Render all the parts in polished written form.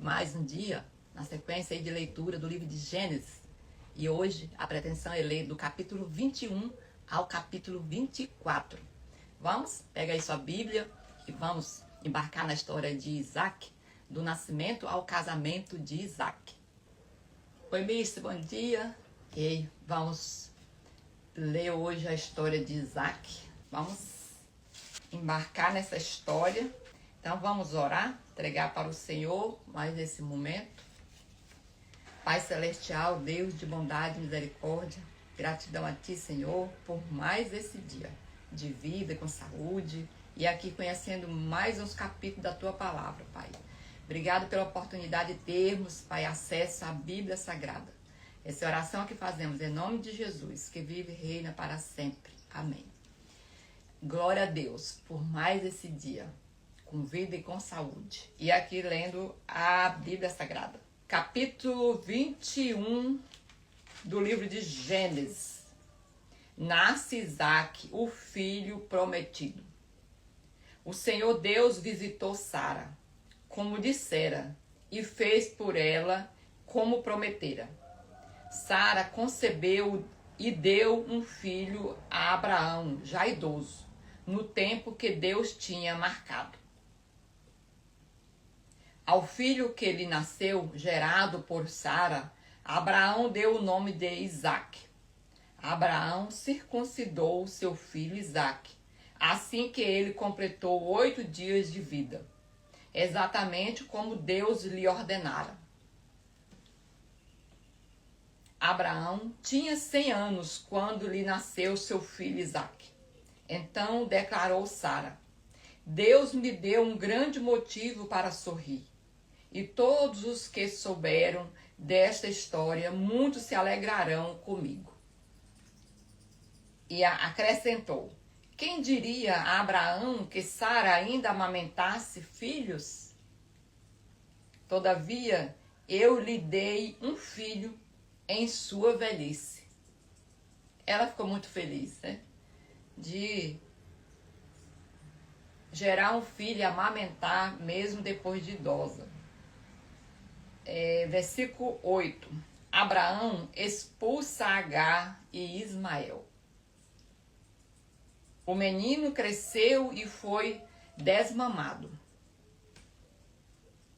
mais um dia na sequência aí de leitura do livro de Gênesis. E hoje a pretensão é ler do capítulo 21 ao capítulo 24. Vamos pegar aí sua Bíblia e vamos embarcar na história de Isaac, do nascimento ao casamento de Isaac. Oi, Miss, bom dia. E vamos ler hoje a história de Isaac. Vamos embarcar nessa história. Então vamos orar, entregar para o Senhor mais esse momento. Pai Celestial, Deus de bondade e misericórdia, gratidão a Ti, Senhor, por mais esse dia de vida com saúde e aqui conhecendo mais uns capítulos da Tua Palavra, Pai. Obrigado pela oportunidade de termos, Pai, acesso à Bíblia Sagrada. Essa oração que fazemos em nome de Jesus, que vive e reina para sempre. Amém. Glória a Deus por mais esse dia, com vida e com saúde. E aqui lendo a Bíblia Sagrada. Capítulo 21 do livro de Gênesis. Nasce Isaac, o filho prometido. O Senhor Deus visitou Sara, como dissera, e fez por ela como prometera. Sara concebeu e deu um filho a Abraão, já idoso, no tempo que Deus tinha marcado. Ao filho que lhe nasceu, gerado por Sara, Abraão deu o nome de Isaque. Abraão circuncidou seu filho Isaque, assim que ele completou 8 dias de vida, exatamente como Deus lhe ordenara. Abraão tinha 100 anos quando lhe nasceu seu filho Isaque. Então declarou Sara: Deus me deu um grande motivo para sorrir. E todos os que souberam desta história, muito se alegrarão comigo. E acrescentou: quem diria a Abraão que Sara ainda amamentasse filhos? Todavia, eu lhe dei um filho em sua velhice. Ela ficou muito feliz, né? De gerar um filho e amamentar mesmo depois de idosa. Versículo 8. Abraão expulsa Agar e Ismael. O menino cresceu e foi desmamado.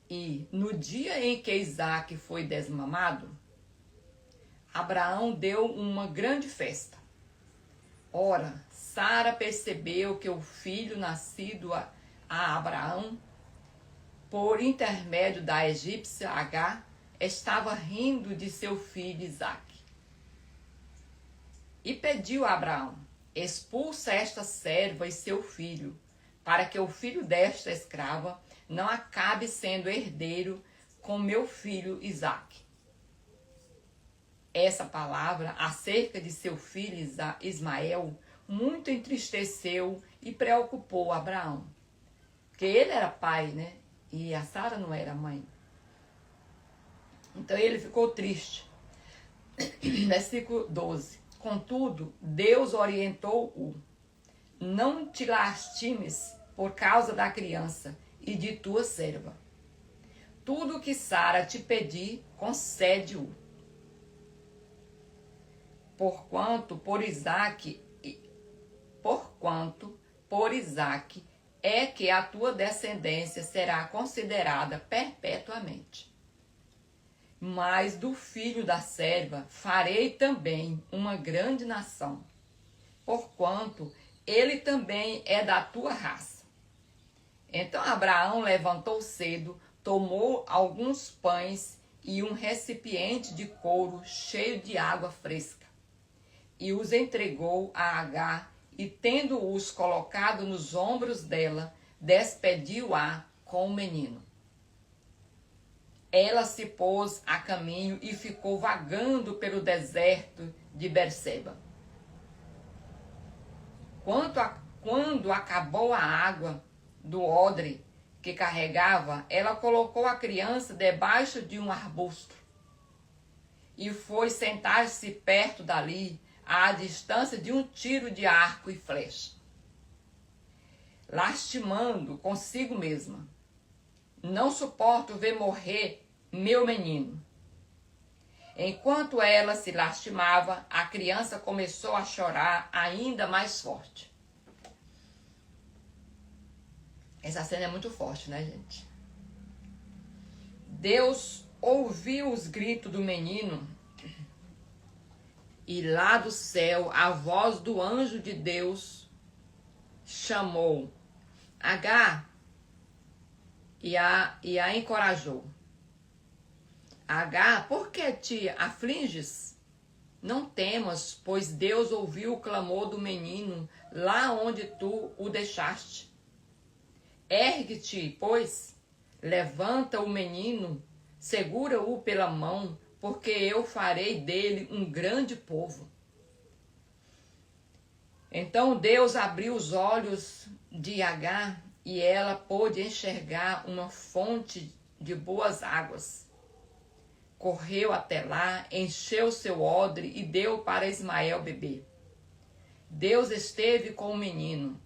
E no dia em que Isaque foi desmamado, Abraão deu uma grande festa. Ora, Sara percebeu que o filho nascido a Abraão, por intermédio da egípcia Agar, estava rindo de seu filho Isaque. E pediu a Abraão: expulsa esta serva e seu filho, para que o filho desta escrava não acabe sendo herdeiro com meu filho Isaque. Essa palavra acerca de seu filho Ismael muito entristeceu e preocupou Abraão. Porque ele era pai, né? E a Sara não era mãe. Então ele ficou triste. Versículo 12. Contudo, Deus orientou-o: não te lastimes por causa da criança e de tua serva. Tudo o que Sara te pedir, concede-o. Porquanto por Isaque é que a tua descendência será considerada perpetuamente. Mas do filho da serva farei também uma grande nação, porquanto ele também é da tua raça. Então Abraão levantou cedo, tomou alguns pães e um recipiente de couro cheio de água fresca, e os entregou a Agar, e tendo-os colocado nos ombros dela, despediu-a com o menino. Ela se pôs a caminho e ficou vagando pelo deserto de Berseba. Quando acabou a água do odre que carregava, ela colocou a criança debaixo de um arbusto e foi sentar-se perto dali, à distância de um tiro de arco e flecha. Lastimando consigo mesma, não suporto ver morrer meu menino. Enquanto ela se lastimava, a criança começou a chorar ainda mais forte. Essa cena é muito forte, né, gente? Deus ouviu os gritos do menino e lá do céu a voz do anjo de Deus chamou Agar e a encorajou. Agar, por que te afliges? Não temas, pois Deus ouviu o clamor do menino lá onde tu o deixaste. Ergue-te, pois, levanta o menino, segura-o pela mão, porque eu farei dele um grande povo. Então Deus abriu os olhos de Agar e ela pôde enxergar uma fonte de boas águas. Correu até lá, encheu seu odre e deu para Ismael beber. Deus esteve com o menino.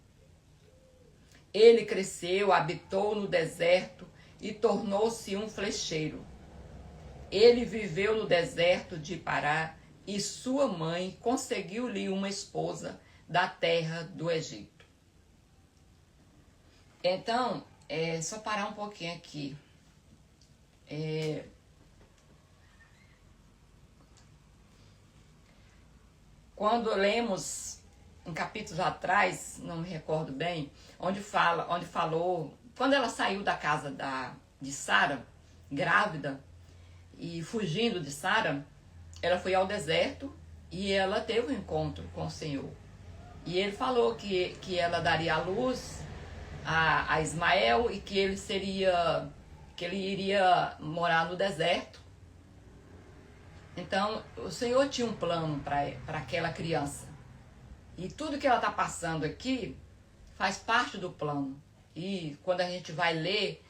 Ele cresceu, habitou no deserto e tornou-se um flecheiro. Ele viveu no deserto de Pará e sua mãe conseguiu-lhe uma esposa da terra do Egito. Então, só parar um pouquinho aqui. Quando lemos em capítulos atrás, não me recordo bem, onde falou, quando ela saiu da casa de Sara, grávida, e fugindo de Sara, ela foi ao deserto e ela teve um encontro com o Senhor. E ele falou que ela daria a luz a Ismael e que ele iria morar no deserto. Então, o Senhor tinha um plano para aquela criança. E tudo que ela está passando aqui faz parte do plano. E quando a gente vai ler,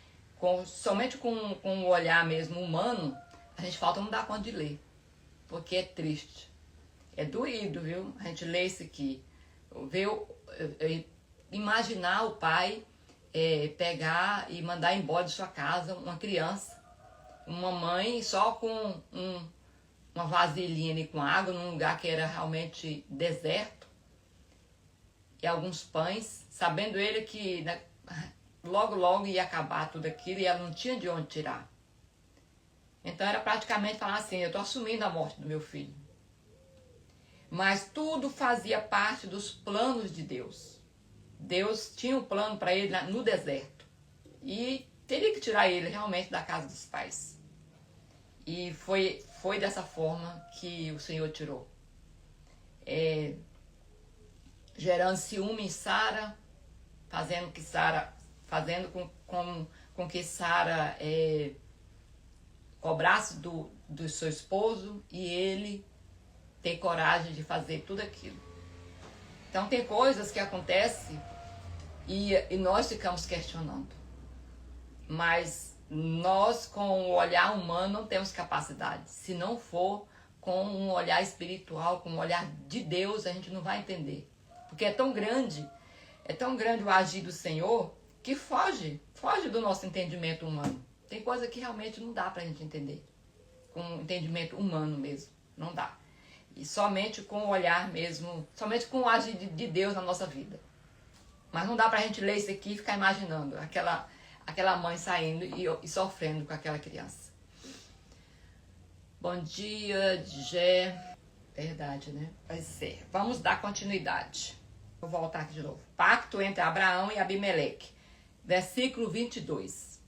somente com o olhar mesmo humano, a gente falta não dar conta de ler. Porque é triste. É doído, viu? A gente lê isso aqui. Imaginar o pai pegar e mandar embora de sua casa uma criança. Uma mãe só com uma vasilhinha ali com água, num lugar que era realmente deserto, e alguns pães, sabendo ele que logo ia acabar tudo aquilo e ela não tinha de onde tirar. Então era praticamente falar assim, eu estou assumindo a morte do meu filho. Mas tudo fazia parte dos planos de Deus. Deus tinha um plano para ele no deserto. E teria que tirar ele realmente da casa dos pais. E foi dessa forma que o Senhor tirou. Gerando ciúme em Sara, fazendo com que Sara cobrasse do seu esposo e ele ter coragem de fazer tudo aquilo. Então tem coisas que acontecem e nós ficamos questionando. Mas nós, com o olhar humano, não temos capacidade. Se não for com um olhar espiritual, com um olhar de Deus, a gente não vai entender. Porque é tão grande o agir do Senhor, que foge do nosso entendimento humano. Tem coisa que realmente não dá pra gente entender. Com um entendimento humano mesmo, não dá. E somente com o olhar mesmo, somente com o agir de Deus na nossa vida. Mas não dá pra gente ler isso aqui e ficar imaginando aquela mãe saindo e sofrendo com aquela criança. Bom dia, Gé. Verdade, né? Vai ser. Vamos dar continuidade. Vou voltar aqui de novo. Pacto entre Abraão e Abimeleque. Versículo 22.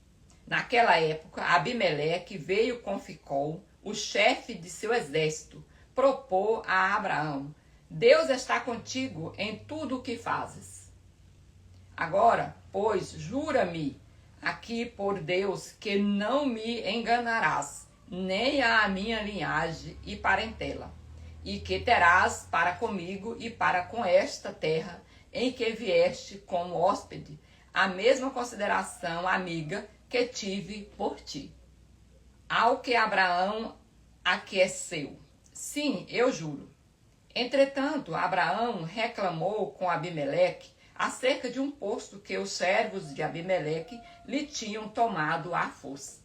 Naquela época, Abimeleque veio com Ficol, o chefe de seu exército, propor a Abraão: Deus está contigo em tudo o que fazes. Agora, pois, jura-me aqui por Deus que não me enganarás, nem a minha linhagem e parentela, e que terás para comigo e para com esta terra em que vieste como hóspede a mesma consideração amiga que tive por ti. Ao que Abraão aqueceu: Sim, eu juro. Entretanto, Abraão reclamou com Abimeleque acerca de um posto que os servos de Abimeleque lhe tinham tomado à força.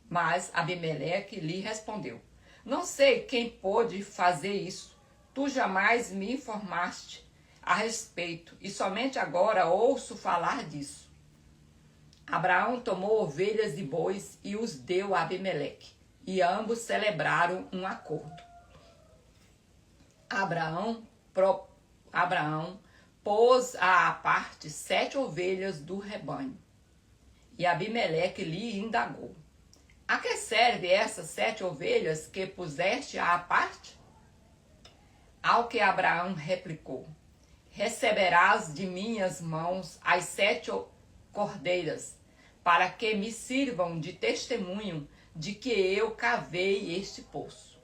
Mas Abimeleque lhe respondeu: não sei quem pôde fazer isso. Tu jamais me informaste a respeito, e somente agora ouço falar disso. Abraão tomou ovelhas e bois e os deu a Abimeleque, e ambos celebraram um acordo. Abraão pôs à parte 7 ovelhas do rebanho, e Abimeleque lhe indagou: a que serve essas 7 ovelhas que puseste à parte? Ao que Abraão replicou: receberás de minhas mãos as 7 cordeiras, para que me sirvam de testemunho de que eu cavei este poço.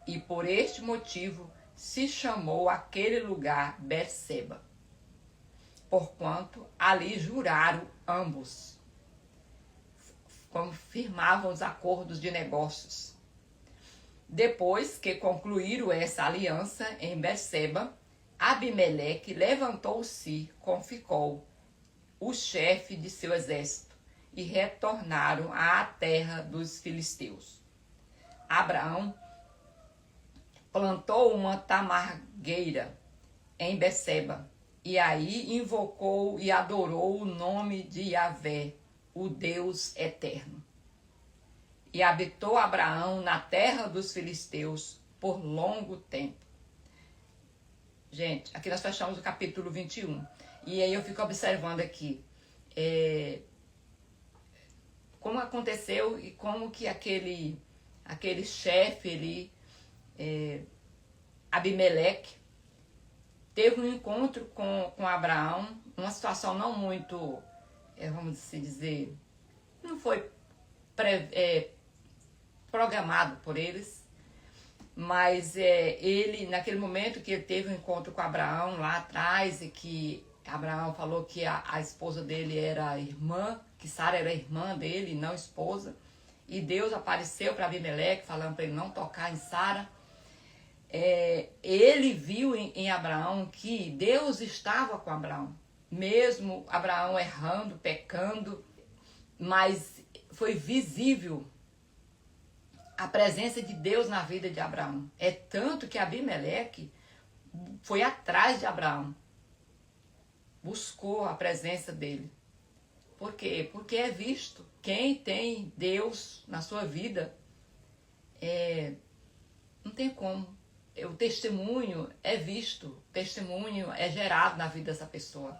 E por este motivo se chamou aquele lugar Berseba, porquanto ali juraram ambos, confirmavam os acordos de negócios. Depois que concluíram essa aliança em Berseba, Abimeleque levantou-se com Ficol, o chefe de seu exército, e retornaram à terra dos filisteus. Abraão plantou uma tamargueira em Berseba, e aí invocou e adorou o nome de Yahvé, o Deus eterno. E habitou Abraão na terra dos filisteus por longo tempo. Gente, aqui nós fechamos o capítulo 21. E aí eu fico observando aqui como aconteceu e como que aquele chefe ali, Abimeleque, teve um encontro com Abraão, uma situação não muito, vamos dizer, não foi programado por eles, mas ele, naquele momento que ele teve um encontro com Abraão lá atrás, e que Abraão falou que a esposa dele era a irmã, que Sara era a irmã dele, não esposa, e Deus apareceu para Abimeleque, falando para ele não tocar em Sara. Ele viu em Abraão que Deus estava com Abraão, mesmo Abraão errando, pecando, mas foi visível a presença de Deus na vida de Abraão. É tanto que Abimeleque foi atrás de Abraão, buscou a presença dele. Por quê? Porque é visto. Quem tem Deus na sua vida, não tem como. O testemunho é visto, o testemunho é gerado na vida dessa pessoa.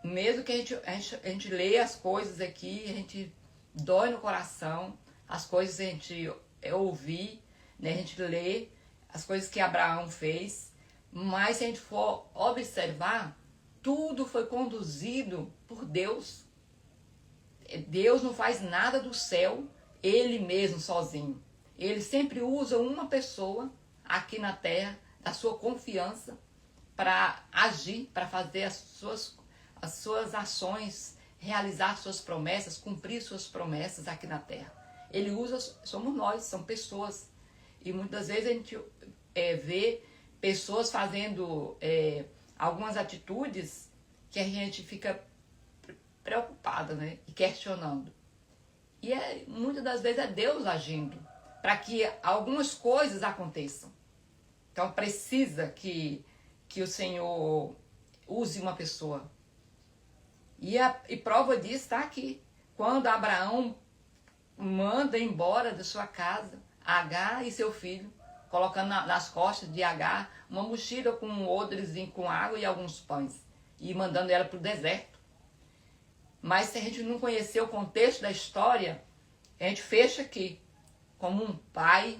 Mesmo que a gente leia as coisas aqui, a gente dói no coração, as coisas a gente ouvir, né? A gente lê as coisas que Abraão fez, mas se a gente for observar, tudo foi conduzido por Deus. Deus não faz nada do céu, Ele mesmo sozinho. Ele sempre usa uma pessoa aqui na terra, da sua confiança, para agir, para fazer as suas ações, realizar suas promessas, cumprir suas promessas aqui na terra. Ele usa, somos nós, são pessoas. E muitas vezes a gente vê pessoas fazendo algumas atitudes que a gente fica preocupada, né? E questionando. E muitas das vezes é Deus agindo para que algumas coisas aconteçam. Então precisa que o Senhor use uma pessoa. E prova disso está aqui. Quando Abraão manda embora da sua casa Agar e seu filho, colocando nas costas de Agar uma mochila com um odrezinho com água e alguns pães, e mandando ela para o deserto. Mas se a gente não conhecer o contexto da história, a gente fecha aqui como um pai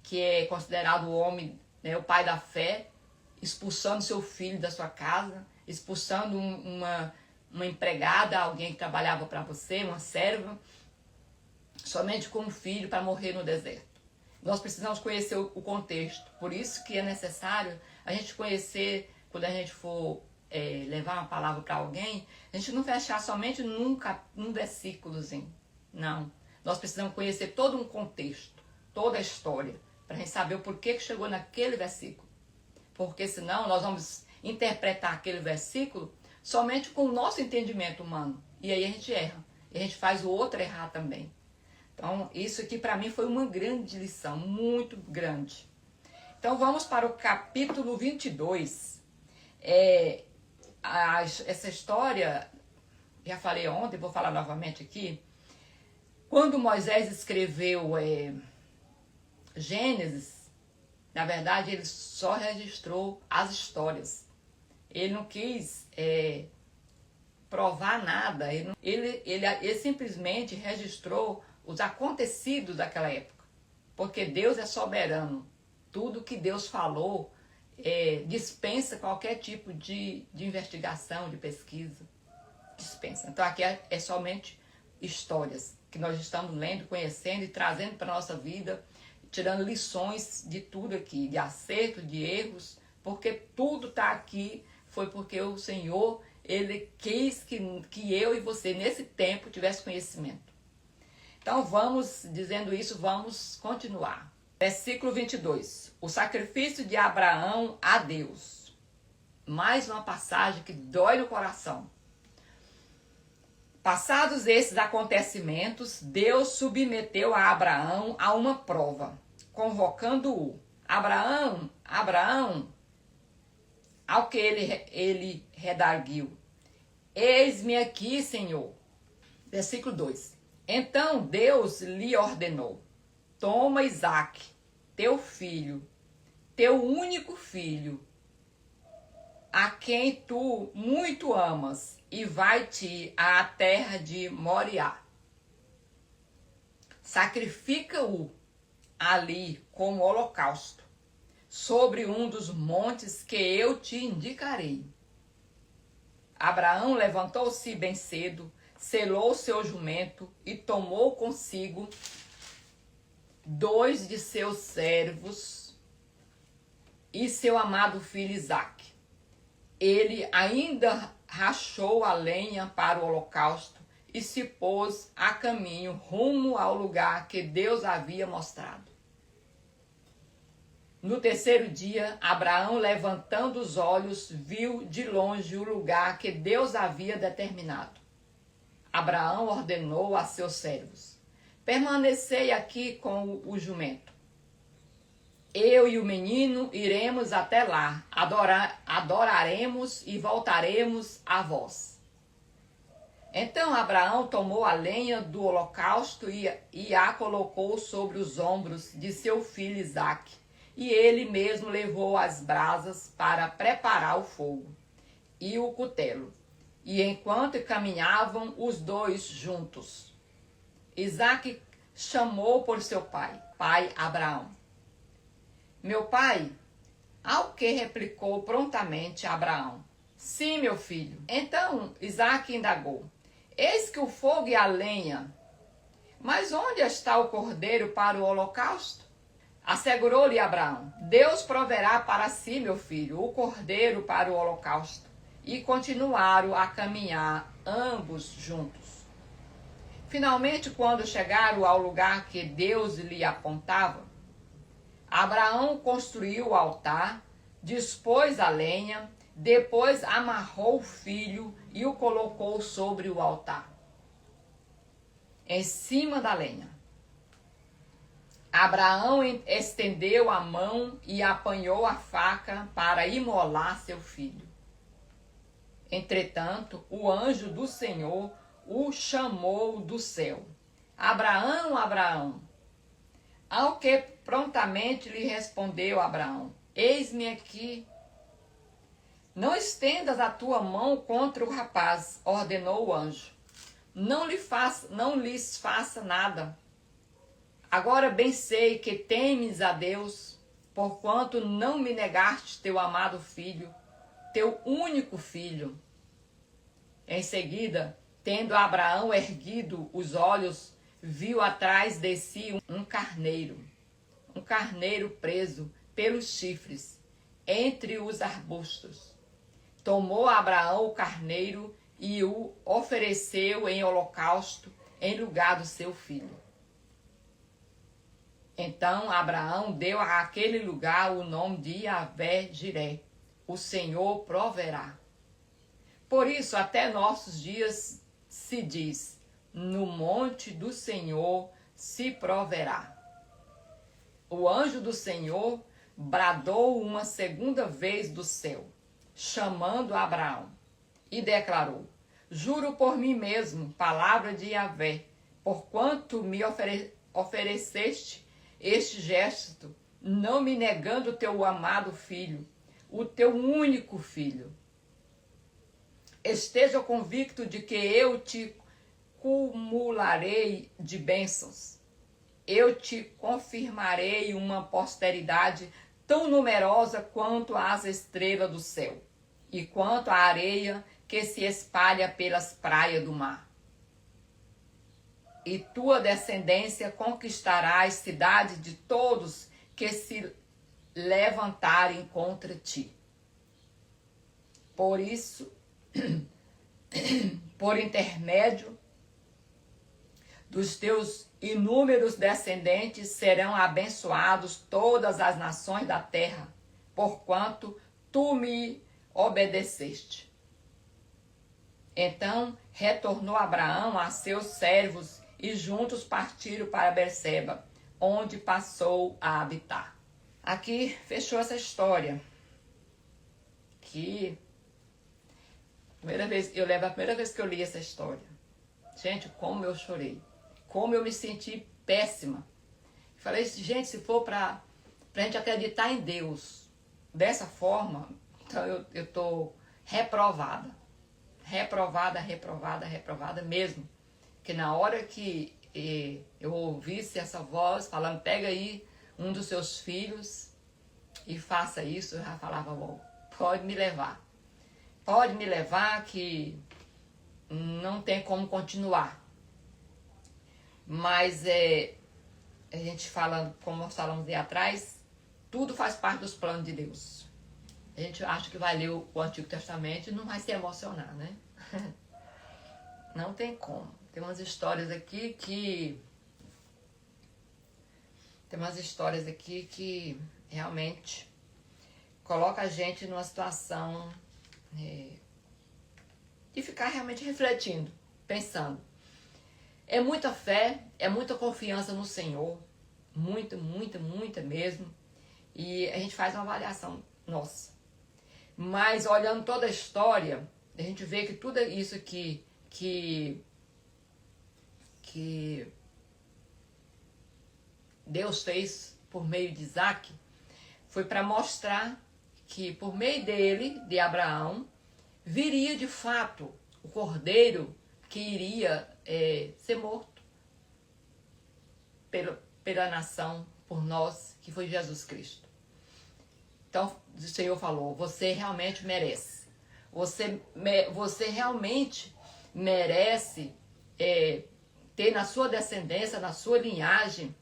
que é considerado o homem, né, o pai da fé, expulsando seu filho da sua casa, expulsando uma empregada, alguém que trabalhava para você, uma serva, somente com um filho para morrer no deserto. Nós precisamos conhecer o contexto. Por isso que é necessário a gente conhecer, quando a gente for levar uma palavra para alguém, a gente não fechar somente num versículozinho. Não. Nós precisamos conhecer todo um contexto, toda a história, para a gente saber o porquê que chegou naquele versículo. Porque senão nós vamos interpretar aquele versículo somente com o nosso entendimento humano. E aí a gente erra. E a gente faz o outro errar também. Então, isso aqui para mim foi uma grande lição, muito grande. Então, vamos para o capítulo 22. Essa história, já falei ontem, vou falar novamente aqui. Quando Moisés escreveu Gênesis, na verdade, ele só registrou as histórias. Ele não quis provar nada. Ele simplesmente registrou os acontecidos daquela época. Porque Deus é soberano. Tudo que Deus falou dispensa qualquer tipo de investigação, de pesquisa. Dispensa. Então aqui é somente histórias que nós estamos lendo, conhecendo e trazendo para a nossa vida, tirando lições de tudo aqui, de acerto, de erros, porque tudo está aqui, foi porque o Senhor, Ele quis que eu e você, nesse tempo, tivesse conhecimento. Então vamos, dizendo isso, vamos continuar. Versículo 22. O sacrifício de Abraão a Deus. Mais uma passagem que dói no coração. Passados esses acontecimentos, Deus submeteu a Abraão a uma prova, convocando-o. Abraão, Abraão, ao que ele redarguiu. Eis-me aqui, Senhor. Versículo 2. Então Deus lhe ordenou: toma Isaque, teu filho, teu único filho, a quem tu muito amas, e vai-te à terra de Moriá. Sacrifica-o ali como holocausto, sobre um dos montes que eu te indicarei. Abraão levantou-se bem cedo, selou seu jumento e tomou consigo 2 de seus servos e seu amado filho Isaque. Ele ainda rachou a lenha para o holocausto e se pôs a caminho rumo ao lugar que Deus havia mostrado. No terceiro dia, Abraão, levantando os olhos, viu de longe o lugar que Deus havia determinado. Abraão ordenou a seus servos: permanecei aqui com o jumento. Eu e o menino iremos até lá, adoraremos e voltaremos a vós. Então Abraão tomou a lenha do holocausto e a colocou sobre os ombros de seu filho Isaque, e ele mesmo levou as brasas para preparar o fogo e o cutelo. E enquanto caminhavam os dois juntos, Isaque chamou por seu pai Abraão. Meu pai, ao que replicou prontamente Abraão: sim, meu filho. Então Isaque indagou: eis que o fogo e a lenha, mas onde está o cordeiro para o holocausto? Assegurou-lhe Abraão: Deus proverá para si, meu filho, o cordeiro para o holocausto. E continuaram a caminhar ambos juntos. Finalmente, quando chegaram ao lugar que Deus lhe apontava, Abraão construiu o altar, dispôs a lenha, depois amarrou o filho e o colocou sobre o altar, em cima da lenha. Abraão estendeu a mão e apanhou a faca para imolar seu filho. Entretanto, o anjo do Senhor o chamou do céu: Abraão, Abraão. Ao que prontamente lhe respondeu Abraão: eis-me aqui. Não estendas a tua mão contra o rapaz, ordenou o anjo. Não lhes faça nada. Agora bem sei que temes a Deus, porquanto não me negaste teu amado filho, teu único filho. Em seguida, tendo Abraão erguido os olhos, viu atrás de si um carneiro preso pelos chifres, entre os arbustos. Tomou Abraão o carneiro e o ofereceu em holocausto em lugar do seu filho. Então Abraão deu àquele lugar o nome de Yahvé Jiré, o Senhor proverá. Por isso, até nossos dias se diz, no monte do Senhor se proverá. O anjo do Senhor bradou uma segunda vez do céu, chamando Abraão, e declarou, juro por mim mesmo, palavra de Yahvé, porquanto me ofereceste este gesto, não me negando o teu amado filho, o teu único filho. Esteja convicto de que eu te cumularei de bênçãos. Eu te confirmarei uma posteridade tão numerosa quanto as estrelas do céu e quanto a areia que se espalha pelas praias do mar. E tua descendência conquistará as cidades de todos que se levantarem contra ti. Por isso, por intermédio dos teus inúmeros descendentes serão abençoados todas as nações da terra, porquanto tu me obedeceste. Então retornou Abraão a seus servos e juntos partiram para Berseba, onde passou a habitar. Aqui fechou essa história. Que eu lembro a primeira vez que eu li essa história. Gente, como eu chorei. Como eu me senti péssima. Falei, gente, se for pra gente acreditar em Deus dessa forma, então eu tô reprovada. Reprovada mesmo. Que na hora que eu ouvisse essa voz falando, pega aí um dos seus filhos e faça isso, eu já falava, bom, pode me levar. Pode me levar que não tem como continuar. Mas a gente fala, como nós falamos aí atrás, tudo faz parte dos planos de Deus. A gente acha que vai ler o Antigo Testamento e não vai se emocionar, né? Não tem como. Tem umas histórias aqui que realmente coloca a gente numa situação de ficar realmente refletindo, pensando. É muita fé, é muita confiança no Senhor, muita mesmo, e a gente faz uma avaliação nossa. Mas olhando toda a história, a gente vê que tudo isso que Deus fez por meio de Isaac foi para mostrar que por meio dele, de Abraão, viria de fato o cordeiro que iria ser morto pela nação, por nós, que foi Jesus Cristo. Então o Senhor falou, você realmente merece. Você realmente merece ter na sua descendência, na sua linhagem,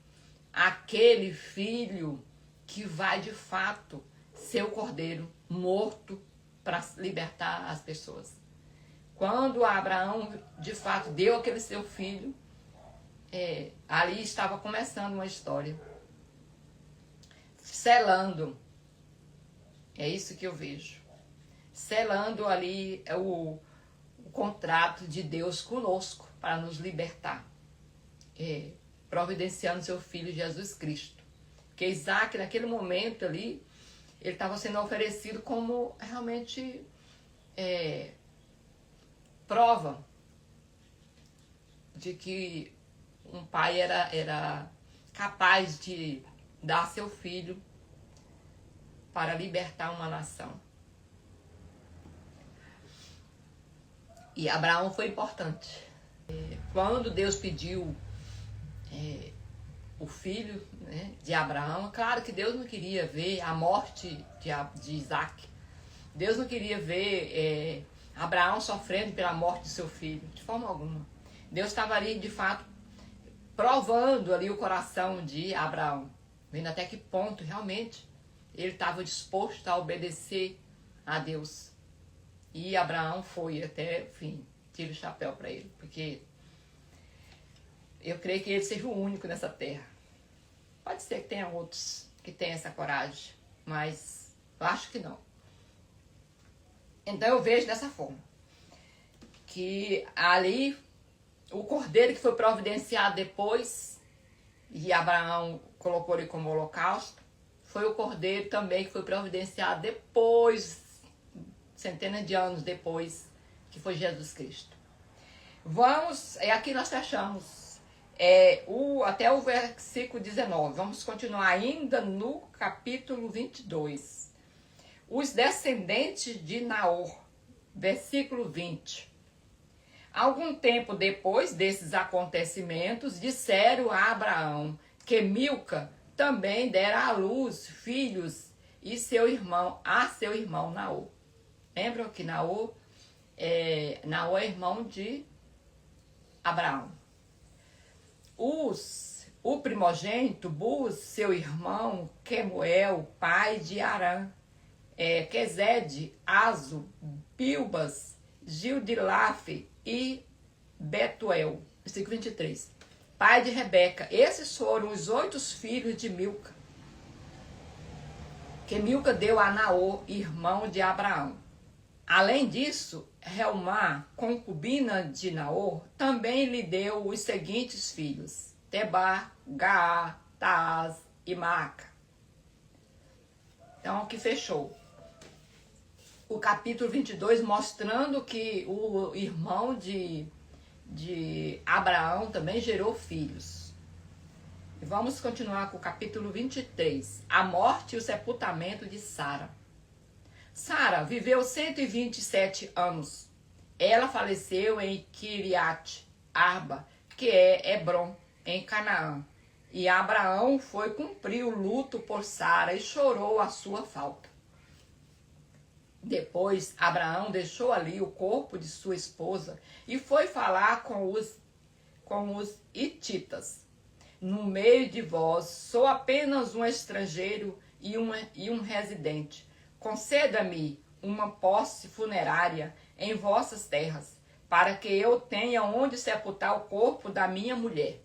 aquele filho que vai de fato ser o cordeiro morto para libertar as pessoas. Quando Abraão de fato deu aquele seu filho, ali estava começando uma história, selando, é isso que eu vejo, selando ali o contrato de Deus conosco para nos libertar, providenciando seu filho Jesus Cristo. Porque Isaac, naquele momento ali, ele estava sendo oferecido como realmente prova de que um pai era capaz de dar seu filho para libertar uma nação. E Abraão foi importante. Quando Deus pediu o filho, né, de Abraão, claro que Deus não queria ver a morte de Isaac. Deus não queria ver Abraão sofrendo pela morte de seu filho, de forma alguma. Deus estava ali, de fato, provando ali o coração de Abraão, vendo até que ponto realmente ele estava disposto a obedecer a Deus. E Abraão foi até o fim, tira o chapéu para ele, porque eu creio que ele seja o único nessa terra. Pode ser que tenha outros que tenham essa coragem, mas eu acho que não. Então eu vejo dessa forma, que ali o cordeiro que foi providenciado depois, e Abraão colocou ele como holocausto, foi o cordeiro também que foi providenciado depois, centenas de anos depois, que foi Jesus Cristo. Aqui nós fechamos até o versículo 19. Vamos continuar ainda no capítulo 22. Os descendentes de Naor, versículo 20. Algum tempo depois desses acontecimentos, disseram a Abraão que Milca também dera à luz filhos e a seu irmão Naor. Lembram que Naor é irmão de Abraão. O primogênito, Buz, seu irmão, Quemuel, pai de Arã, Quezede, Azo, Bilbas, Gildilafe e Betuel. Versículo 23. Pai de Rebeca. Esses foram os 8 filhos de Milca, que Milca deu a Naor, irmão de Abraão. Além disso, Reumá, concubina de Naor, também lhe deu os seguintes filhos: Tebar, Gaá, Taaz e Maaca. Então, aqui fechou o capítulo 22, mostrando que o irmão de Abraão também gerou filhos. E vamos continuar com o capítulo 23, a morte e o sepultamento de Sara. Sara viveu 127 anos. Ela faleceu em Kiriat Arba, que é Hebron, em Canaã. E Abraão foi cumprir o luto por Sara e chorou a sua falta. Depois, Abraão deixou ali o corpo de sua esposa e foi falar com os hititas. No meio de vós, sou apenas um estrangeiro e um residente. Conceda-me uma posse funerária em vossas terras, para que eu tenha onde sepultar o corpo da minha mulher.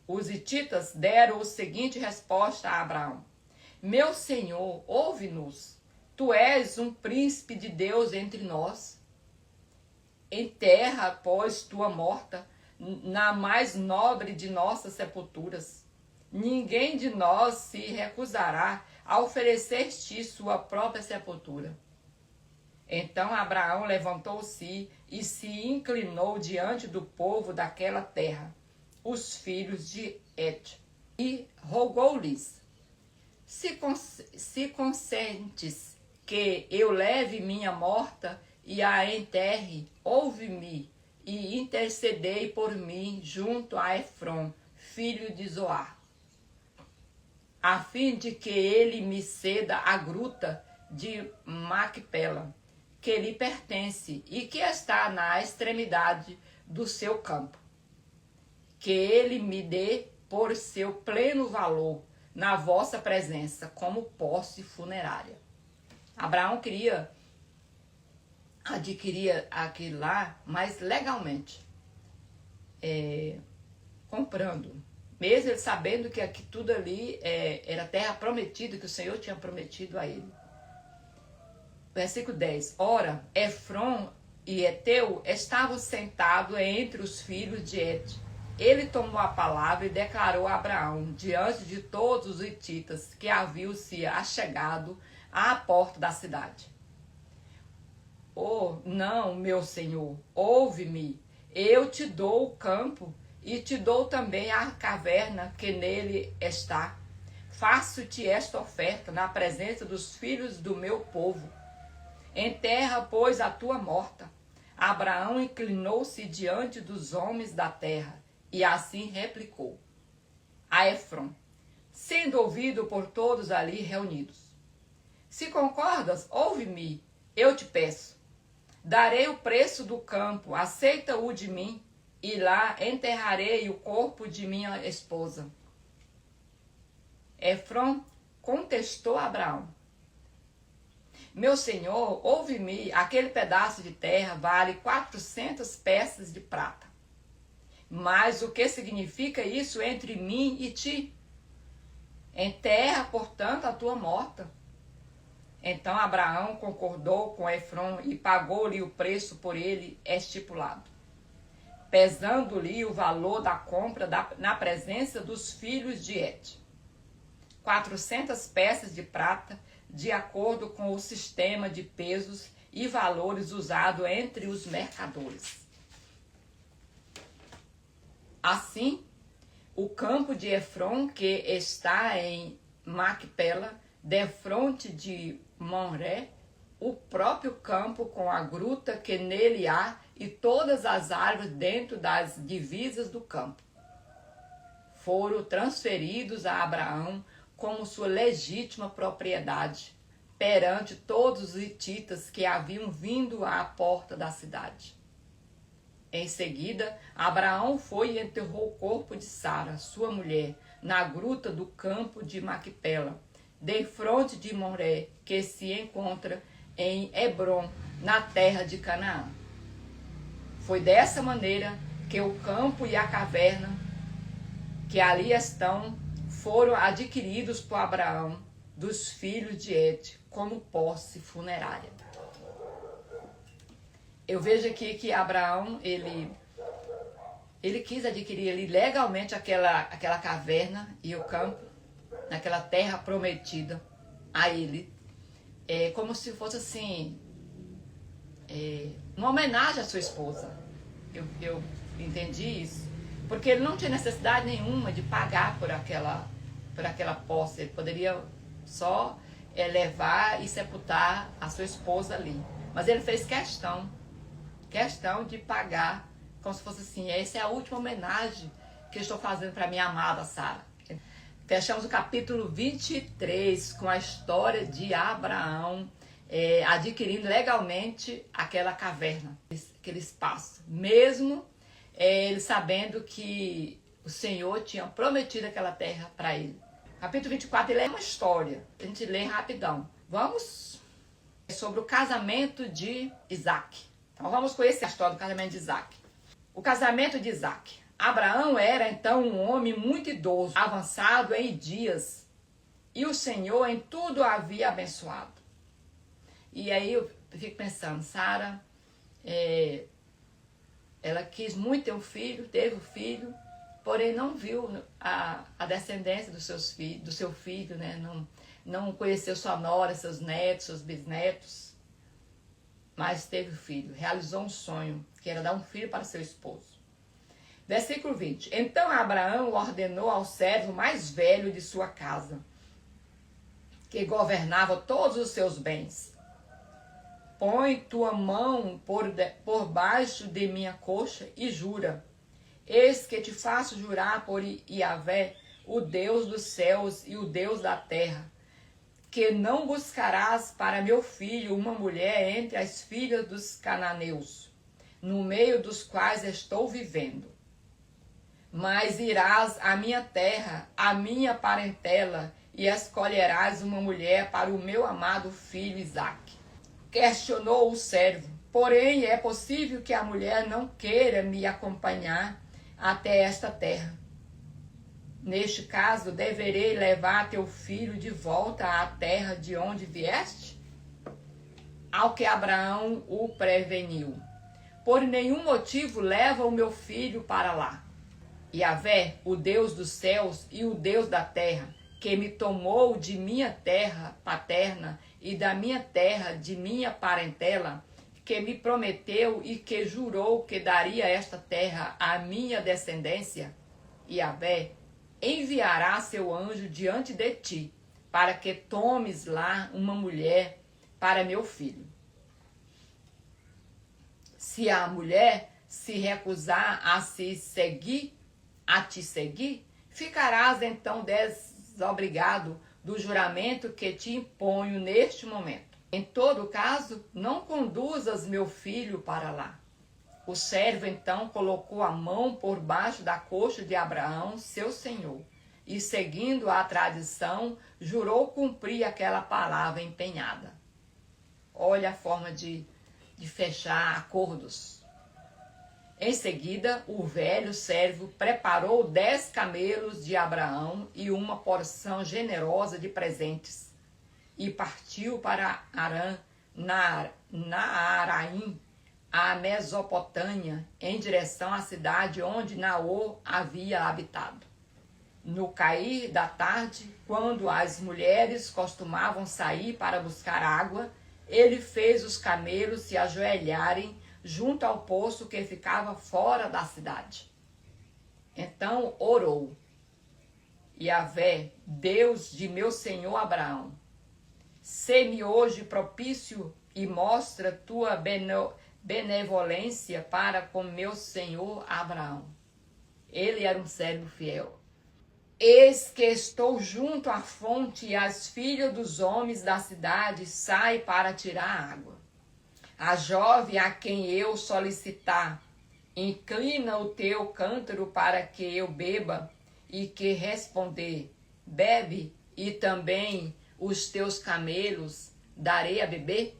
Os hititas deram a seguinte resposta a Abraão: Meu senhor, ouve-nos. Tu és um príncipe de Deus entre nós. Enterra, pois, tua morta na mais nobre de nossas sepulturas. Ninguém de nós se recusará a oferecer-te sua própria sepultura. Então Abraão levantou-se e se inclinou diante do povo daquela terra, os filhos de Et, e rogou-lhes: Se consentes que eu leve minha morta e a enterre, ouve-me e intercedei por mim junto a Efron, filho de Zoar, a fim de que ele me ceda a gruta de Macpela, que lhe pertence e que está na extremidade do seu campo. Que ele me dê por seu pleno valor na vossa presença como posse funerária. Abraão queria adquirir aquilo lá, mas legalmente, comprando. Mesmo ele sabendo que tudo ali era terra prometida, que o Senhor tinha prometido a ele. Versículo 10. Ora, Efron e Eteu estavam sentados entre os filhos de Et. Ele tomou a palavra e declarou a Abraão, diante de todos os hititas que haviam se achegado à porta da cidade: Oh, não, meu senhor, ouve-me. Eu te dou o campo e te dou também a caverna que nele está. Faço-te esta oferta na presença dos filhos do meu povo. Enterra, pois, a tua morta. Abraão inclinou-se diante dos homens da terra e assim replicou a Efron, sendo ouvido por todos ali reunidos: Se concordas, ouve-me, eu te peço. Darei o preço do campo, aceita-o de mim, e lá enterrarei o corpo de minha esposa. Efron contestou a Abraão: Meu senhor, ouve-me, aquele pedaço de terra vale 400 peças de prata. Mas o que significa isso entre mim e ti? Enterra, portanto, a tua morta. Então Abraão concordou com Efrom e pagou-lhe o preço por ele estipulado, pesando-lhe o valor da compra na presença dos filhos de Et. 400 peças de prata, de acordo com o sistema de pesos e valores usado entre os mercadores. Assim, o campo de Efrom, que está em Macpela, defronte de Mamré, o próprio campo com a gruta que nele há e todas as árvores dentro das divisas do campo, foram transferidos a Abraão como sua legítima propriedade perante todos os hititas que haviam vindo à porta da cidade. Em seguida, Abraão foi e enterrou o corpo de Sara, sua mulher, na gruta do campo de Macpela, defronte de Moré, que se encontra em Hebrom, na terra de Canaã. Foi dessa maneira que o campo e a caverna que ali estão foram adquiridos por Abraão dos filhos de Et como posse funerária. Eu vejo aqui que Abraão, ele quis adquirir ali legalmente aquela caverna e o campo, naquela terra prometida a ele, como se fosse assim, uma homenagem à sua esposa. Eu entendi isso, porque ele não tinha necessidade nenhuma de pagar por aquela posse. Ele poderia só levar e sepultar a sua esposa ali, mas ele fez questão de pagar, como se fosse assim, essa é a última homenagem que eu estou fazendo para minha amada Sara. Fechamos o capítulo 23 com a história de Abraão adquirindo legalmente aquela caverna, aquele espaço, mesmo ele sabendo que o Senhor tinha prometido aquela terra para ele. Capítulo 24, ele é uma história, a gente lê rapidão. Vamos sobre o casamento de Isaac. Então vamos conhecer a história do casamento de Isaac. O casamento de Isaac. Abraão era então um homem muito idoso, avançado em dias, e o Senhor em tudo o havia abençoado. E aí eu fico pensando, Sara, ela quis muito ter um filho, teve um filho, porém não viu a descendência do seu filho, né? Não conheceu sua nora, seus netos, seus bisnetos, mas teve um filho, realizou um sonho, que era dar um filho para seu esposo. Versículo 20. Então Abraão ordenou ao servo mais velho de sua casa, que governava todos os seus bens: põe tua mão por baixo de minha coxa e jura. Eis que te faço jurar por Yahvé, o Deus dos céus e o Deus da terra, que não buscarás para meu filho uma mulher entre as filhas dos cananeus, no meio dos quais estou vivendo. Mas irás à minha terra, à minha parentela, e escolherás uma mulher para o meu amado filho Isaque. Questionou o servo: porém é possível que a mulher não queira me acompanhar até esta terra. Neste caso, deverei levar teu filho de volta à terra de onde vieste? Ao que Abraão o preveniu: por nenhum motivo leva o meu filho para lá. Yahvé, o Deus dos céus e o Deus da terra, que me tomou de minha terra paterna e da minha terra de minha parentela, que me prometeu e que jurou que daria esta terra à minha descendência, Yahvé enviará seu anjo diante de ti, para que tomes lá uma mulher para meu filho. Se a mulher se recusar a te seguir, ficarás então desobrigado do juramento que te imponho neste momento. Em todo caso, não conduzas meu filho para lá. O servo então colocou a mão por baixo da coxa de Abraão, seu senhor, e seguindo a tradição, jurou cumprir aquela palavra empenhada. Olha a forma de fechar acordos. Em seguida, o velho servo preparou 10 camelos de Abraão e uma porção generosa de presentes. e partiu para Arã, Naaraim, a Mesopotâmia, em direção à cidade onde Naor havia habitado. No cair da tarde, quando as mulheres costumavam sair para buscar água, ele fez os camelos se ajoelharem junto ao poço que ficava fora da cidade. Então orou: Yahvé, Deus de meu senhor Abraão, sê-me hoje propício e mostra tua benevolência para com meu senhor Abraão. Ele era um servo fiel. Eis que estou junto à fonte e as filhas dos homens da cidade saem para tirar água. A jovem a quem eu solicitar, inclina o teu cântaro para que eu beba, e que responder, bebe, e também os teus camelos darei a beber?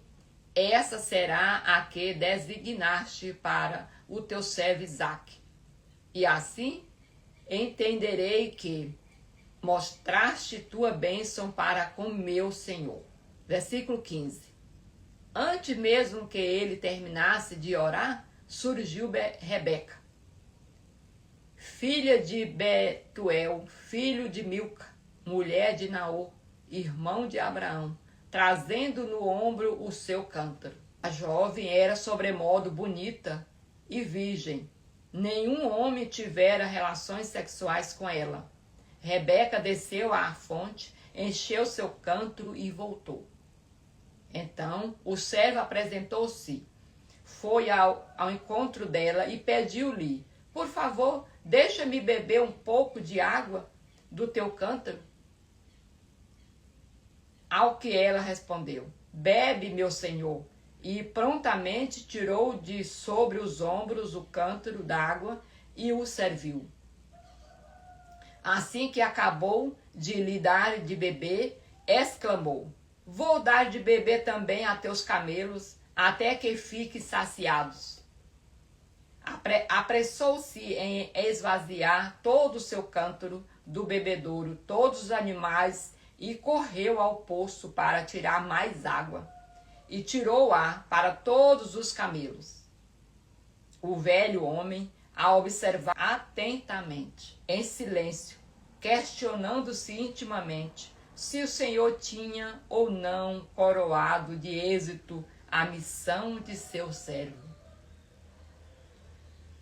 Essa será a que designaste para o teu servo Isaque. E assim entenderei que mostraste tua bênção para com meu Senhor. Versículo 15. Antes mesmo que ele terminasse de orar, surgiu Rebeca, filha de Betuel, filho de Milca, mulher de Naor, irmão de Abraão, trazendo no ombro o seu cântaro. A jovem era sobremodo bonita e virgem. Nenhum homem tivera relações sexuais com ela. Rebeca desceu à fonte, encheu seu cântaro e voltou. Então o servo apresentou-se, foi ao encontro dela e pediu-lhe: por favor, deixa-me beber um pouco de água do teu cântaro. Ao que ela respondeu: bebe, meu senhor. E prontamente tirou de sobre os ombros o cântaro d'água e o serviu. Assim que acabou de lhe dar de beber, exclamou: vou dar de beber também a teus camelos, até que fiquem saciados. Apressou-se em esvaziar todo o seu cântaro do bebedouro, todos os animais, e correu ao poço para tirar mais água. E tirou-a para todos os camelos. O velho homem a observar atentamente, em silêncio, questionando-se intimamente se o Senhor tinha ou não coroado de êxito a missão de seu servo.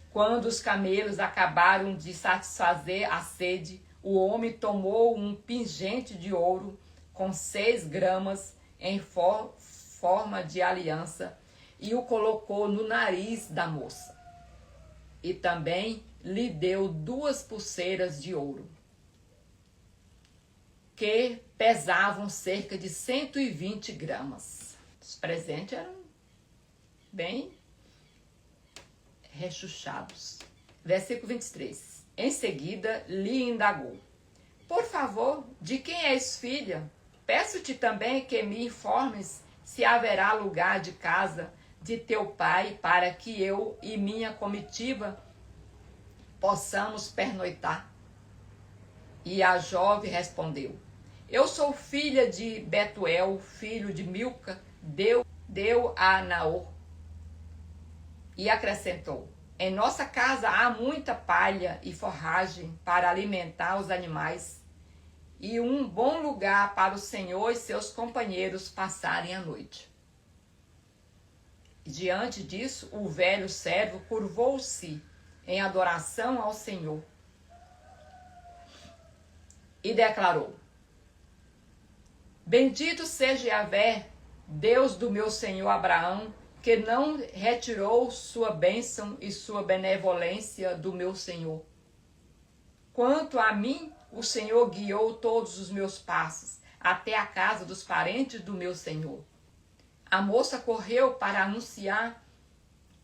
Quando os camelos acabaram de satisfazer a sede, o homem tomou um pingente de ouro com 6 gramas em forma de aliança e o colocou no nariz da moça. E também lhe deu 2 pulseiras de ouro, que pesavam cerca de 120 gramas. Os presentes eram bem rechuchados. Versículo 23. Em seguida lhe indagou: por favor, de quem és filha? Peço-te também que me informes se haverá lugar de casa de teu pai para que eu e minha comitiva possamos pernoitar. E a jovem respondeu: eu sou filha de Betuel, filho de Milca, deu a Naor. E acrescentou: em nossa casa há muita palha e forragem para alimentar os animais, e um bom lugar para o Senhor e seus companheiros passarem a noite. E diante disso, o velho servo curvou-se em adoração ao Senhor e declarou: bendito seja Yahvé, Deus do meu senhor Abraão, que não retirou sua bênção e sua benevolência do meu senhor. Quanto a mim, o Senhor guiou todos os meus passos até a casa dos parentes do meu senhor. A moça correu para anunciar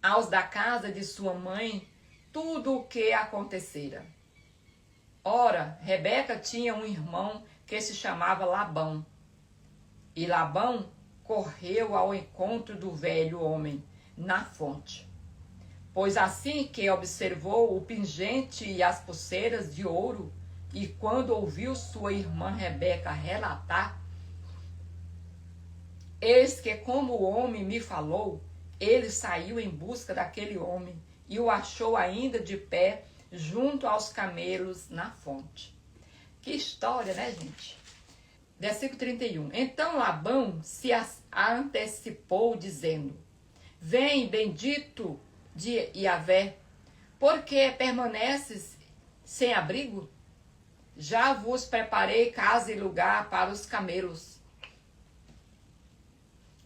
aos da casa de sua mãe tudo o que acontecera. Ora, Rebeca tinha um irmão que se chamava Labão. E Labão correu ao encontro do velho homem na fonte. Pois assim que observou o pingente e as pulseiras de ouro, e quando ouviu sua irmã Rebeca relatar Eis que, como o homem me falou, ele saiu em busca daquele homem e o achou ainda de pé junto aos camelos na fonte. Que história, né, gente? Versículo 31. Então Labão se antecipou, dizendo: Vem, bendito de Yahvé, porque permaneces sem abrigo? Já vos preparei casa e lugar para os camelos.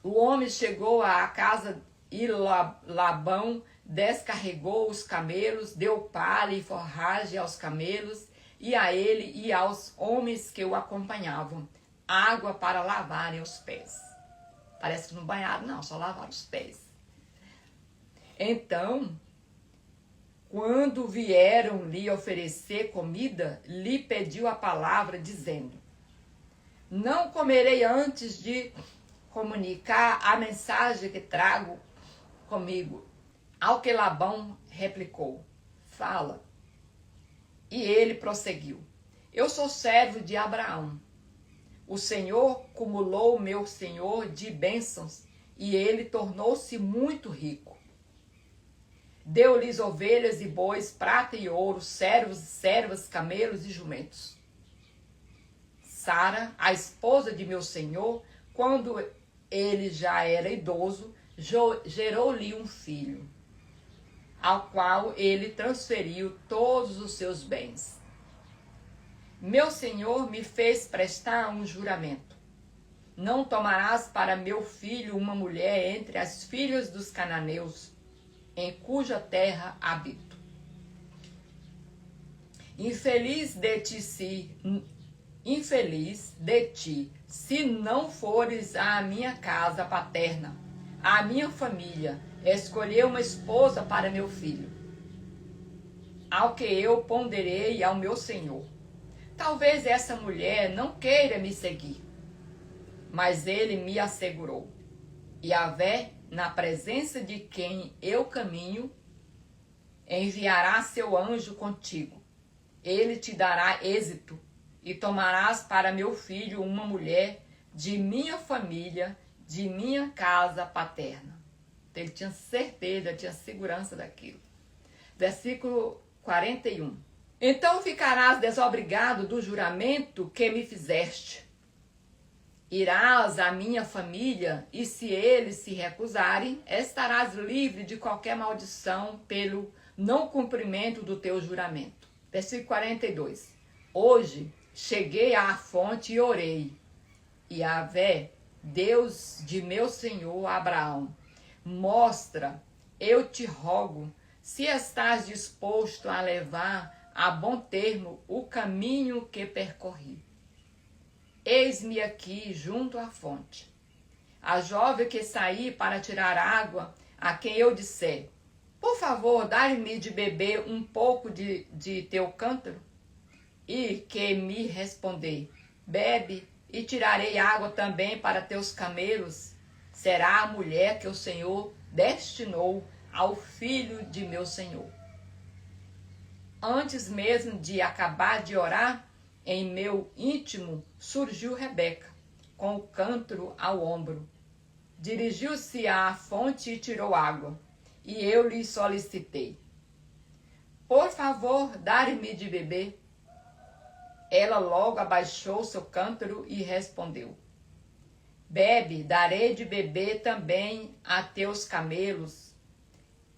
O homem chegou à casa e Labão descarregou os camelos, deu palha e forragem aos camelos, e a ele e aos homens que o acompanhavam, água para lavarem os pés. Parece que não banharam, não, só lavaram os pés. Então, quando vieram lhe oferecer comida, lhe pediu a palavra, dizendo: Não comerei antes de comunicar a mensagem que trago comigo. Ao que Labão replicou: Fala. E ele prosseguiu: Eu sou servo de Abraão. O Senhor cumulou meu senhor de bênçãos, e ele tornou-se muito rico. Deu-lhes ovelhas e bois, prata e ouro, servos e servas, camelos e jumentos. Sara, a esposa de meu senhor, quando ele já era idoso, gerou-lhe um filho, ao qual ele transferiu todos os seus bens. Meu senhor me fez prestar um juramento: Não tomarás para meu filho uma mulher entre as filhas dos cananeus, em cuja terra habito. Infeliz de ti, se não fores à minha casa paterna, à minha família, escolher uma esposa para meu filho. Ao que eu ponderei ao meu senhor: Talvez essa mulher não queira me seguir. Mas ele me assegurou: Yahvé, na presença de quem eu caminho, enviará seu anjo contigo. Ele te dará êxito, e tomarás para meu filho uma mulher de minha família, de minha casa paterna. Ele tinha certeza, tinha segurança daquilo. Versículo 41. Então ficarás desobrigado do juramento que me fizeste. Irás à minha família, e se eles se recusarem, estarás livre de qualquer maldição pelo não cumprimento do teu juramento. Versículo 42. Hoje cheguei à fonte e orei. Yahvé, Deus de meu senhor Abraão, mostra, eu te rogo, se estás disposto a levar a bom termo o caminho que percorri. Eis-me aqui junto à fonte. A jovem que saí para tirar água, a quem eu disser: Por favor, dai-me de beber um pouco de teu cântaro. E que me responder: Bebe, e tirarei água também para teus camelos. Será a mulher que o Senhor destinou ao filho de meu senhor. Antes mesmo de acabar de orar, em meu íntimo surgiu Rebeca, com o cântaro ao ombro. Dirigiu-se à fonte e tirou água, e eu lhe solicitei: Por favor, dai-me de beber. Ela logo abaixou seu cântaro e respondeu: Bebe, darei de beber também a teus camelos.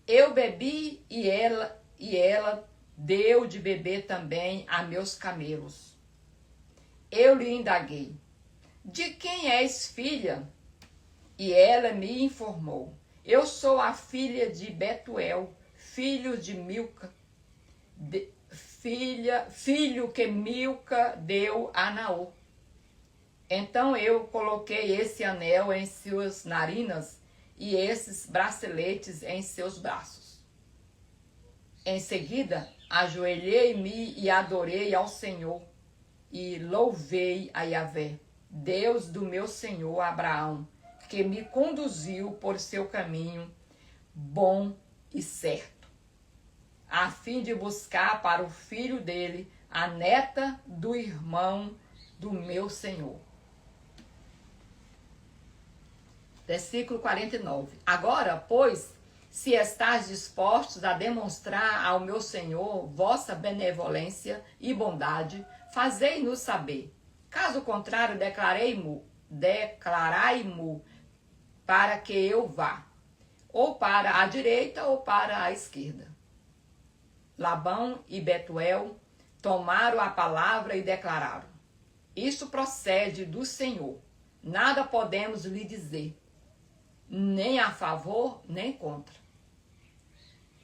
Eu bebi e ela deu de beber também a meus camelos. Eu lhe indaguei: De quem és filha? E ela me informou: Eu sou a filha de Betuel, filho de Milca, filho que Milca deu a Naor. Então eu coloquei esse anel em suas narinas e esses braceletes em seus braços. Em seguida, ajoelhei-me e adorei ao Senhor e louvei a Yahvé, Deus do meu senhor Abraão, que me conduziu por seu caminho bom e certo, a fim de buscar para o filho dele a neta do irmão do meu senhor. Versículo 49. Agora, pois, se estáis dispostos a demonstrar ao meu Senhor vossa benevolência e bondade, fazei-nos saber. Caso contrário, declarai-mo para que eu vá, ou para a direita ou para a esquerda. Labão e Betuel tomaram a palavra e declararam: isto procede do Senhor. Nada podemos lhe dizer, nem a favor, nem contra.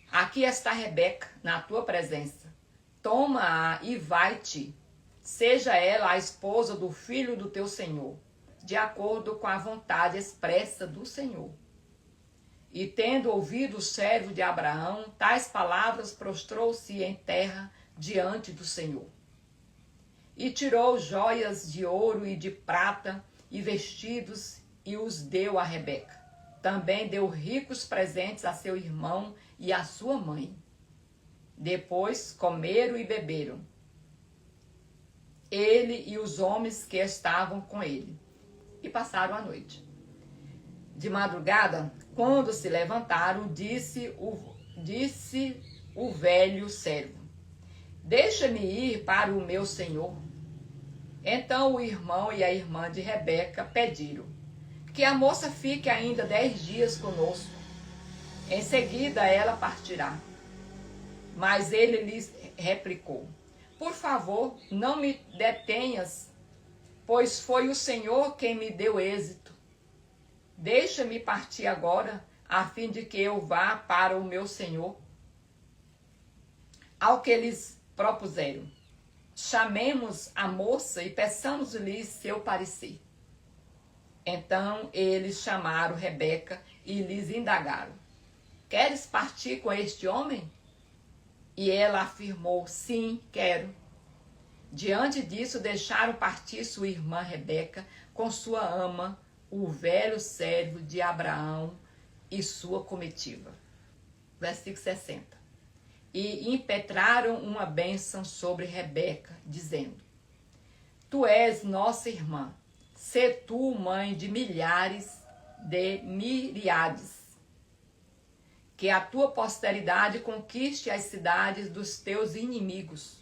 Aqui está Rebeca, na tua presença. Toma-a e vai-te. Seja ela a esposa do filho do teu Senhor, de acordo com a vontade expressa do Senhor. E tendo ouvido o servo de Abraão tais palavras, prostrou-se em terra diante do Senhor. E tirou joias de ouro e de prata e vestidos e os deu a Rebeca. Também deu ricos presentes a seu irmão e a sua mãe. Depois comeram e beberam, ele e os homens que estavam com ele, e passaram a noite. De madrugada, quando se levantaram, disse o velho servo: deixa-me ir para o meu senhor. Então o irmão e a irmã de Rebeca pediram que a moça fique ainda 10 dias conosco. Em seguida ela partirá. Mas ele lhes replicou: por favor, não me detenhas, pois foi o Senhor quem me deu êxito. Deixa-me partir agora, a fim de que eu vá para o meu Senhor. Ao que eles propuseram: chamemos a moça e peçamos-lhe seu parecer. Então eles chamaram Rebeca e lhes indagaram: queres partir com este homem? E ela afirmou: sim, quero. Diante disso, deixaram partir sua irmã Rebeca com sua ama, o velho servo de Abraão e sua comitiva. Versículo 60. E impetraram uma bênção sobre Rebeca, dizendo: tu és nossa irmã, sê tu mãe de milhares de miriades. Que a tua posteridade conquiste as cidades dos teus inimigos.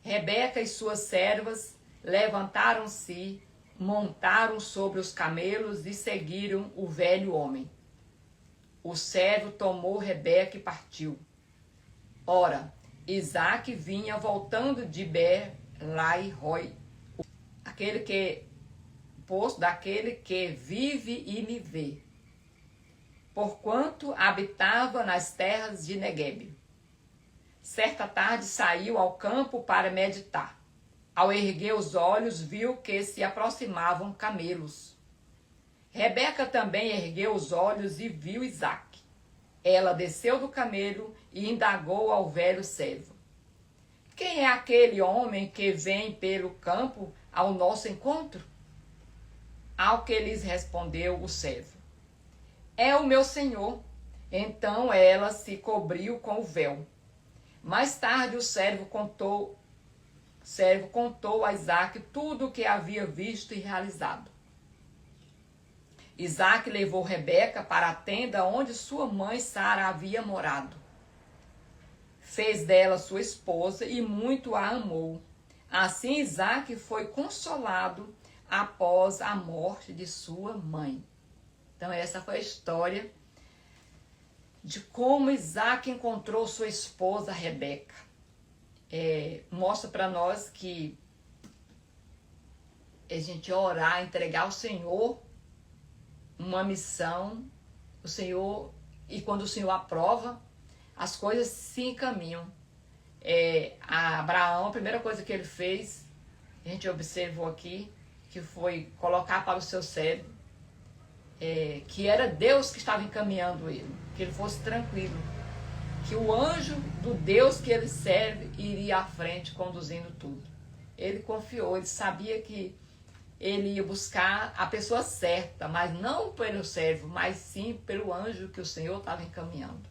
Rebeca e suas servas levantaram-se, montaram sobre os camelos e seguiram o velho homem. O servo tomou Rebeca e partiu. Ora, Isaque vinha voltando de Ber-lai-roi, posto daquele que vive e me vê, porquanto habitava nas terras de Neguebe. Certa tarde saiu ao campo para meditar. Ao erguer os olhos, viu que se aproximavam camelos. Rebeca também ergueu os olhos e viu Isaque. Ela desceu do camelo e indagou ao velho servo: quem é aquele homem que vem pelo campo ao nosso encontro? Ao que lhes respondeu o servo: é o meu senhor. Então ela se cobriu com o véu. Mais tarde o servo contou a Isaque tudo o que havia visto e realizado. Isaque levou Rebeca para a tenda onde sua mãe Sara havia morado. Fez dela sua esposa e muito a amou. Assim Isaque foi consolado após a morte de sua mãe. Então essa foi a história de como Isaque encontrou sua esposa Rebeca. Mostra para nós que a gente orar, entregar ao Senhor uma missão, o Senhor, e quando o Senhor aprova, as coisas se encaminham. Abraão, a primeira coisa que ele fez, a gente observou aqui, que foi colocar para o seu servo, que era Deus que estava encaminhando ele, que ele fosse tranquilo, que o anjo do Deus que ele serve iria à frente conduzindo tudo. Ele confiou, ele sabia que ele ia buscar a pessoa certa, mas não pelo servo, mas sim pelo anjo que o Senhor estava encaminhando.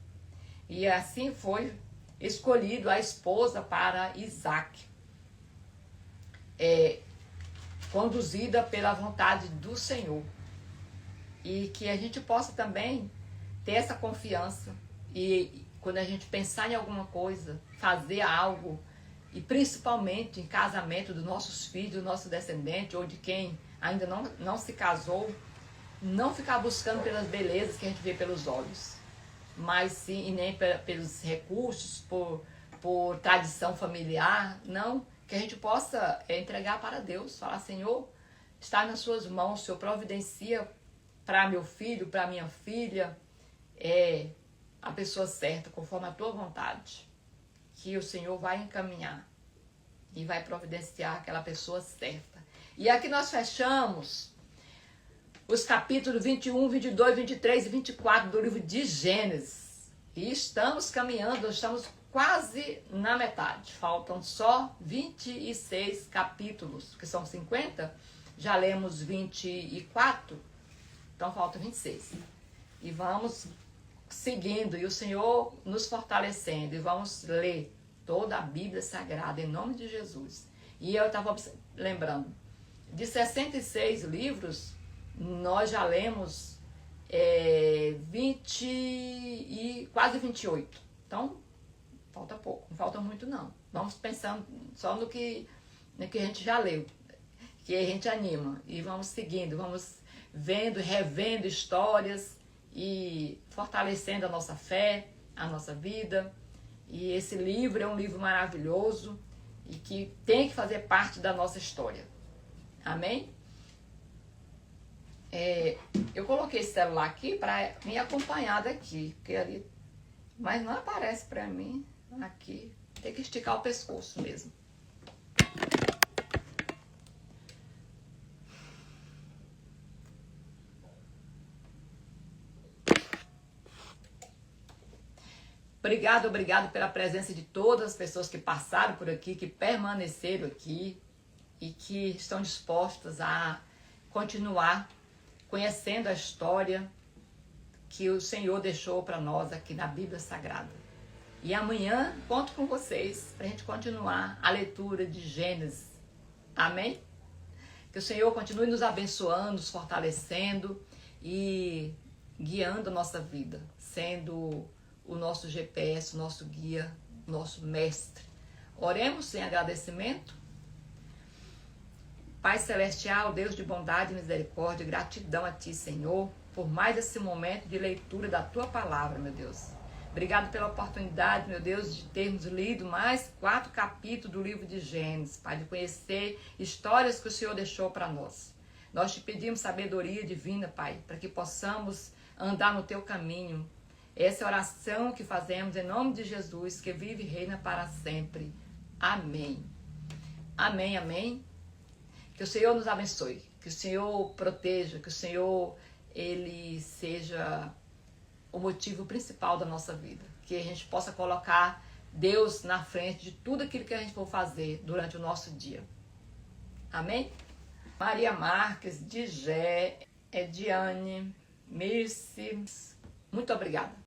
E assim foi escolhido a esposa para Isaque, conduzida pela vontade do Senhor. e que a gente possa também ter essa confiança e quando a gente pensar em alguma coisa, fazer algo, e principalmente em casamento dos nossos filhos, do nosso descendente ou de quem ainda não se casou, não ficar buscando pelas belezas que a gente vê pelos olhos, mas sim, e nem pelos recursos, por tradição familiar, não, que a gente possa entregar para Deus, falar, Senhor, está nas suas mãos, o Senhor providencia para meu filho, para minha filha, a pessoa certa, conforme a tua vontade, que o Senhor vai encaminhar e vai providenciar aquela pessoa certa. E aqui nós fechamos os capítulos 21, 22, 23 e 24 do livro de Gênesis. E estamos caminhando, estamos quase na metade. Faltam só 26 capítulos, que são 50. Já lemos 24, então faltam 26. E vamos seguindo, e o Senhor nos fortalecendo, e vamos ler toda a Bíblia Sagrada em nome de Jesus. E eu estava lembrando, de 66 livros, nós já lemos 20 e quase 28. Então, falta pouco, não falta muito não. Vamos pensando só no que a gente já leu, que a gente anima. E vamos seguindo, vamos vendo, revendo histórias e fortalecendo a nossa fé, a nossa vida. E esse livro é um livro maravilhoso e que tem que fazer parte da nossa história. Amém? Eu coloquei esse celular aqui para me acompanhar daqui, porque ali, mas não aparece para mim aqui. Tem que esticar o pescoço mesmo. Obrigado pela presença de todas as pessoas que passaram por aqui, que permaneceram aqui e que estão dispostas a continuar conhecendo a história que o Senhor deixou para nós aqui na Bíblia Sagrada. E amanhã conto com vocês para a gente continuar a leitura de Gênesis. Amém? Que o Senhor continue nos abençoando, nos fortalecendo e guiando a nossa vida, sendo o nosso GPS, o nosso guia, o nosso mestre. Oremos em agradecimento. Pai Celestial, Deus de bondade e misericórdia, gratidão a Ti, Senhor, por mais esse momento de leitura da Tua Palavra, meu Deus. Obrigado pela oportunidade, meu Deus, de termos lido mais 4 capítulos do livro de Gênesis, Pai, de conhecer histórias que o Senhor deixou para nós. Nós te pedimos sabedoria divina, Pai, para que possamos andar no Teu caminho. Essa é a oração que fazemos em nome de Jesus, que vive e reina para sempre. Amém. Amém, amém. Que o Senhor nos abençoe, que o Senhor proteja, que o Senhor, Ele seja o motivo principal da nossa vida. Que a gente possa colocar Deus na frente de tudo aquilo que a gente for fazer durante o nosso dia. Amém? Maria Marques, Digé, Ediane, Mirce, muito obrigada.